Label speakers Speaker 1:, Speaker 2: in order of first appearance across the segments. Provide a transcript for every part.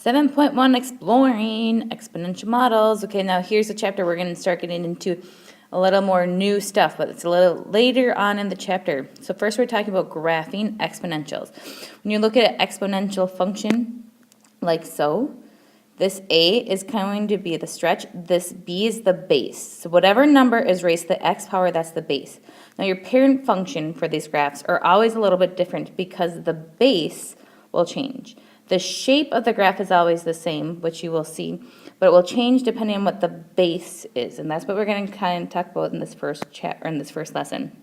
Speaker 1: 7.1, exploring exponential models. Okay, now here's the chapter we're going to start getting into a little more new stuff, but it's a little later on in the chapter. So first we're talking about graphing exponentials. When you look at an exponential function, like so, this a is going to be the stretch, this b is the base. So whatever number is raised to the x power, that's the base. Now your parent function for these graphs are always a little bit different because the base will change. The shape of the graph is always the same, which you will see, but it will change depending on what the base is, and that's what we're going to kind of talk about in this first chapter, in this first lesson.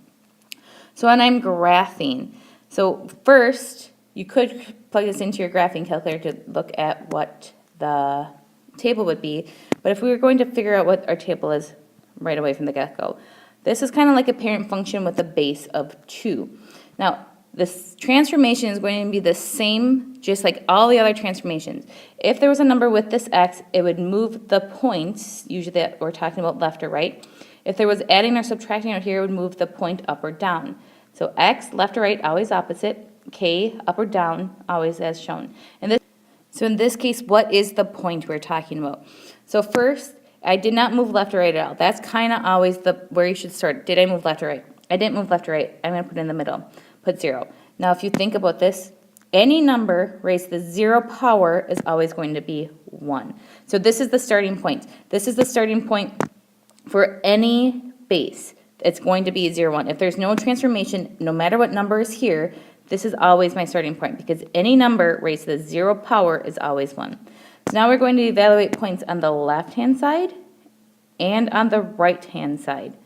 Speaker 1: So when I'm graphing, so first you could plug this into your graphing calculator to look at what the table would be, but if we were going to figure out what our table is right away from the get-go, this is kind of like a parent function with a base of 2. Now, this transformation is going to be the same, just like all the other transformations. If there was a number with this x, it would move the points, usually that we're talking about left or right. If there was adding or subtracting out here, it would move the point up or down. So x, left or right, always opposite. K, up or down, always as shown. So in this case, what is the point we're talking about? So first, I did not move left or right at all. That's kind of always where you should start. Did I move left or right? I didn't move left or right. I'm going to put it in the middle. Put 0. Now if you think about this, any number raised to the 0 power is always going to be 1. So this is the starting point. This is the starting point for any base. It's going to be 0, 1. If there's no transformation, no matter what number is here, this is always my starting point because any number raised to the 0 power is always 1. So now we're going to evaluate points on the left-hand side and on the right-hand side.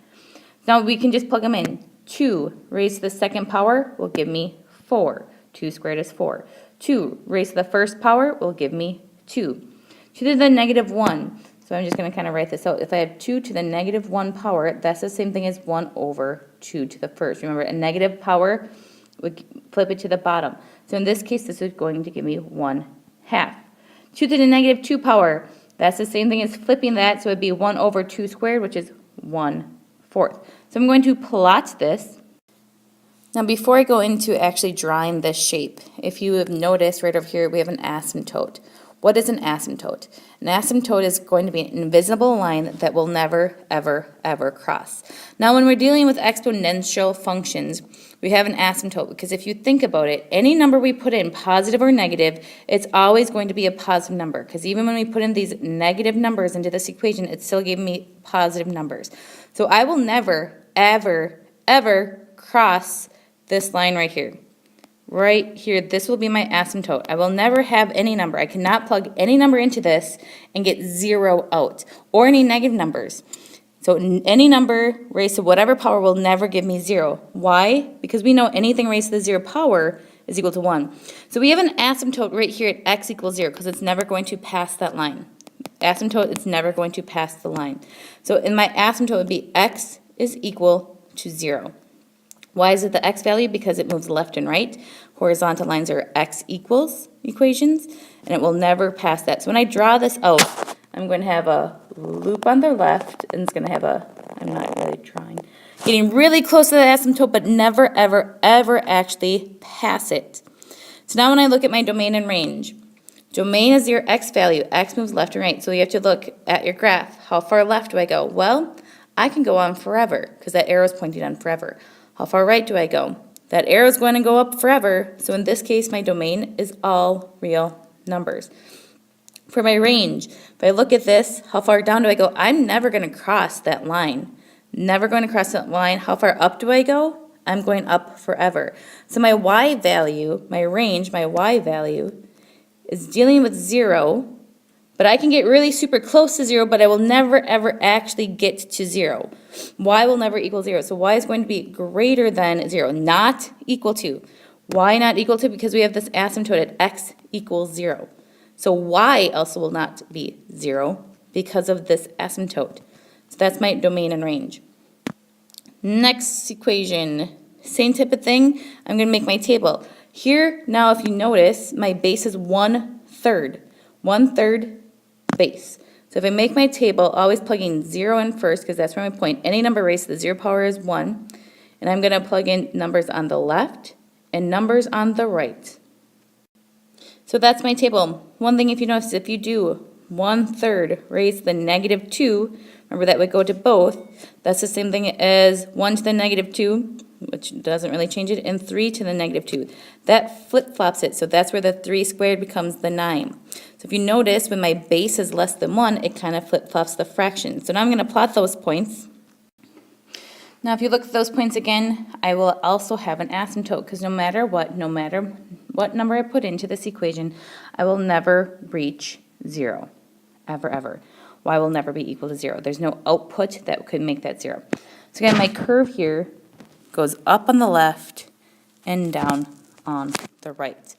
Speaker 1: Now we can just plug them in. 2 raised to the second power will give me 4. 2 squared is 4. 2 raised to the first power will give me 2. 2 to the negative 1. So I'm just going to kind of write this out. If I have 2 to the negative 1 power, that's the same thing as 1 over 2 to the first. Remember, a negative power would flip it to the bottom. So in this case, this is going to give me 1/2. 2 to the negative 2 power, that's the same thing as flipping that. So it would be 1 over 2 squared, which is 1/4. So I'm going to plot this. Now before I go into actually drawing this shape, if you have noticed right over here we have an asymptote. What is an asymptote? An asymptote is going to be an invisible line that will never, ever, ever cross. Now when we're dealing with exponential functions, we have an asymptote because if you think about it, any number we put in, positive or negative, it's always going to be a positive number because even when we put in these negative numbers into this equation, it's still giving me positive numbers. So I will never, ever, ever cross this line right here. Right here, this will be my asymptote. I will never have any number. I cannot plug any number into this and get 0 out, or any negative numbers. So any number raised to whatever power will never give me 0. Why? Because we know anything raised to the 0 power is equal to 1. So we have an asymptote right here at x equals 0 because it's never going to pass that line. Asymptote, it's never going to pass the line. So in my asymptote would be x is equal to 0. Why is it the x value? Because it moves left and right. Horizontal lines are x equals equations, and it will never pass that. So when I draw this out, I'm going to have a loop on the left, and it's going to have I'm not really drawing, getting really close to the asymptote, but never, ever, ever actually pass it. So now when I look at my domain and range, domain is your x value. X moves left and right, so you have to look at your graph. How far left do I go? Well, I can go on forever, because that arrow is pointing on forever. How far right do I go? That arrow is going to go up forever, so in this case, my domain is all real numbers. For my range, if I look at this, how far down do I go? I'm never going to cross that line. Never going to cross that line. How far up do I go? I'm going up forever. So my y value, my range, my y value, is dealing with 0, but I can get really super close to 0, but I will never, ever actually get to 0. Y will never equal 0. So y is going to be greater than 0, not equal to. Y not equal to because we have this asymptote at x equals 0. So y also will not be 0 because of this asymptote. So that's my domain and range. Next equation, same type of thing. I'm going to make my table. Here, now if you notice, my base is 1/3. 1/3 base. So if I make my table, always plugging 0 in first because that's where my point. Any number raised to the 0 power is 1. And I'm going to plug in numbers on the left and numbers on the right. So that's my table. One thing, if you notice, if you do 1/3 raised to the -2, remember that would go to both. That's the same thing as 1 to the -2, which doesn't really change it, and 3 to the -2. That flip-flops it, so that's where the 3 squared becomes the 9. So if you notice, when my base is less than 1, it kind of flip-flops the fraction. So now I'm going to plot those points. Now if you look at those points again, I will also have an asymptote, because no matter what number I put into this equation, I will never reach 0, ever, ever. Y will never be equal to 0. There's no output that could make that 0. So again, my curve here goes up on the left and down on the right.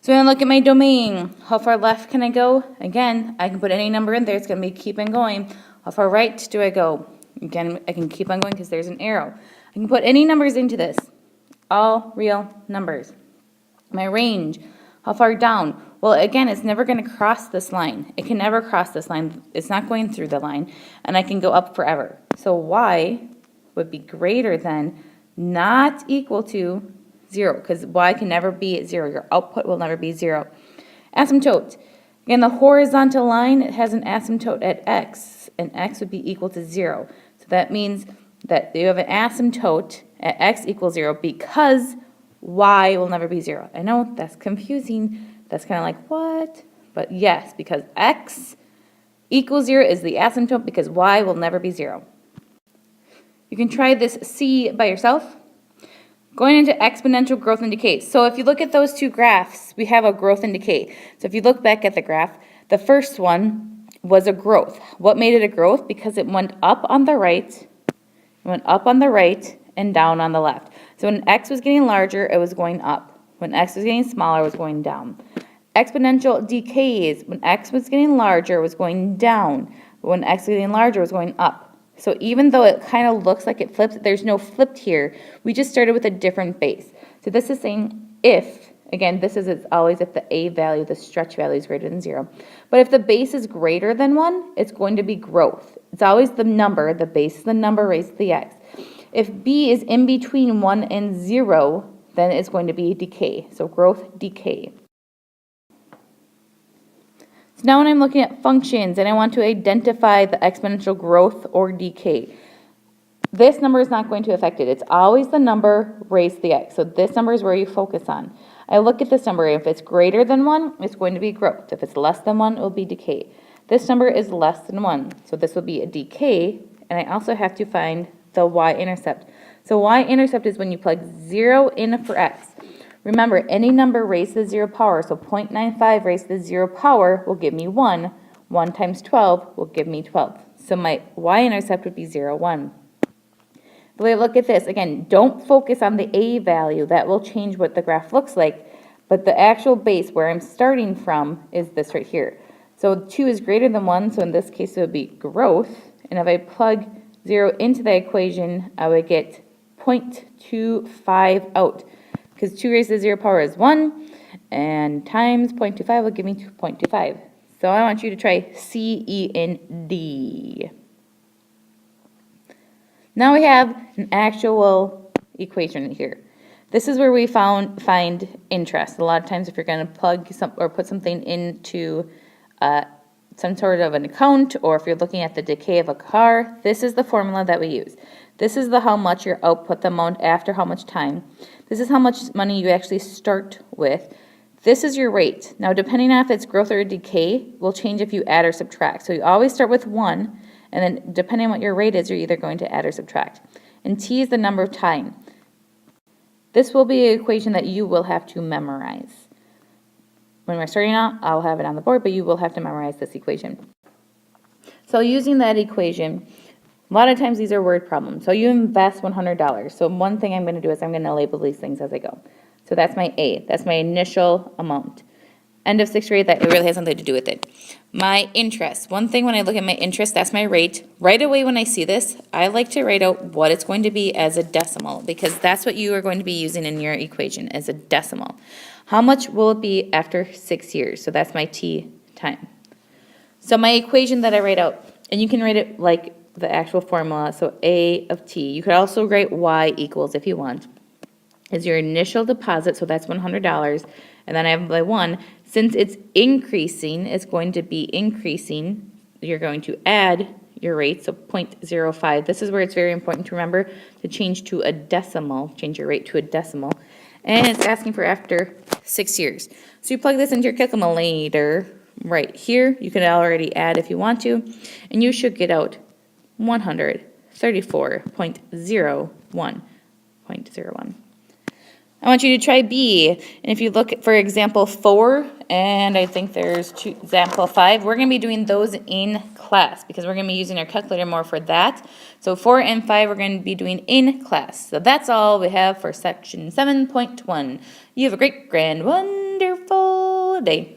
Speaker 1: So when I look at my domain, how far left can I go? Again, I can put any number in there. It's going to be keep on going. How far right do I go? Again, I can keep on going because there's an arrow. I can put any numbers into this. All real numbers. My range, how far down? Well, again, it's never going to cross this line. It can never cross this line. It's not going through the line. And I can go up forever. So y would be greater than, not equal to 0, because y can never be at 0. Your output will never be 0. Asymptote. Again, the horizontal line, it has an asymptote at x, and x would be equal to 0. So that means that you have an asymptote at x equals 0 because y will never be 0. I know that's confusing. That's kind of like, what? But yes, because x equals 0 is the asymptote because y will never be 0. You can try this C by yourself. Going into exponential growth and decay. So if you look at those two graphs, we have a growth and decay. So if you look back at the graph, the first one was a growth. What made it a growth? Because it went up on the right, and down on the left. So when x was getting larger, it was going up. When x was getting smaller, it was going down. Exponential decays. When x was getting larger, it was going down. But when x was getting larger, it was going up. So even though it kind of looks like it flips, there's no flipped here. We just started with a different base. So this is saying if, again, this is always if the a value, the stretch value is greater than 0. But if the base is greater than 1, it's going to be growth. It's always the number, the base is the number raised to the x. If b is in between 1 and 0, then it's going to be decay. So growth, decay. So now when I'm looking at functions and I want to identify the exponential growth or decay, this number is not going to affect it. It's always the number raised to the x. So this number is where you focus on. I look at this number. If it's greater than 1, it's going to be growth. If it's less than 1, it will be decay. This number is less than 1, so this will be a decay. And I also have to find the y-intercept. So y-intercept is when you plug 0 in for x. Remember, any number raised to the 0 power, so 0.95 raised to the 0 power will give me 1. 1 times 12 will give me 12. So my y-intercept would be 0, 1. The way I look at this, again, don't focus on the a value. That will change what the graph looks like. But the actual base where I'm starting from is this right here. So 2 is greater than 1, so in this case it would be growth. And if I plug 0 into the equation, I would get 0.25 out. Because 2 raised to the 0 power is 1, and times 0.25 will give me 2.25. So I want you to try C, E, and D. Now we have an actual equation here. This is where we find interest. A lot of times if you're going to plug some or put something into some sort of an account, or if you're looking at the decay of a car, this is the formula that we use. This is the how much your output, the amount after how much time. This is how much money you actually start with. This is your rate. Now, depending on if it's growth or decay, will change if you add or subtract. So you always start with 1, and then depending on what your rate is, you're either going to add or subtract. And t is the number of time. This will be an equation that you will have to memorize. When we're starting out, I'll have it on the board, but you will have to memorize this equation. So using that equation, a lot of times these are word problems. So you invest $100. So one thing I'm going to do is I'm going to label these things as I go. So that's my A. That's my initial amount. End of 6th grade, that really has something to do with it. My interest. One thing when I look at my interest, that's my rate. Right away when I see this, I like to write out what it's going to be as a decimal, because that's what you are going to be using in your equation as a decimal. How much will it be after 6 years? So that's my T time. So my equation that I write out, and you can write it like the actual formula, so A of T. You could also write Y equals, if you want, is your initial deposit, so that's $100, And then I have by 1. Since it's increasing, it's going to be increasing. You're going to add your rate, so 0.05. This is where it's very important to remember to change to a decimal, change your rate to a decimal. And it's asking for after 6 years. So you plug this into your calculator right here. You can already add if you want to, and you should get out 134.01.01. I want you to try B, and if you look at, for example, 4, and I think there's example 5, we're going to be doing those in class because we're going to be using our calculator more for that. So 4 and 5 we're going to be doing in class. So that's all we have for section 7.1. You have a great, grand, wonderful day.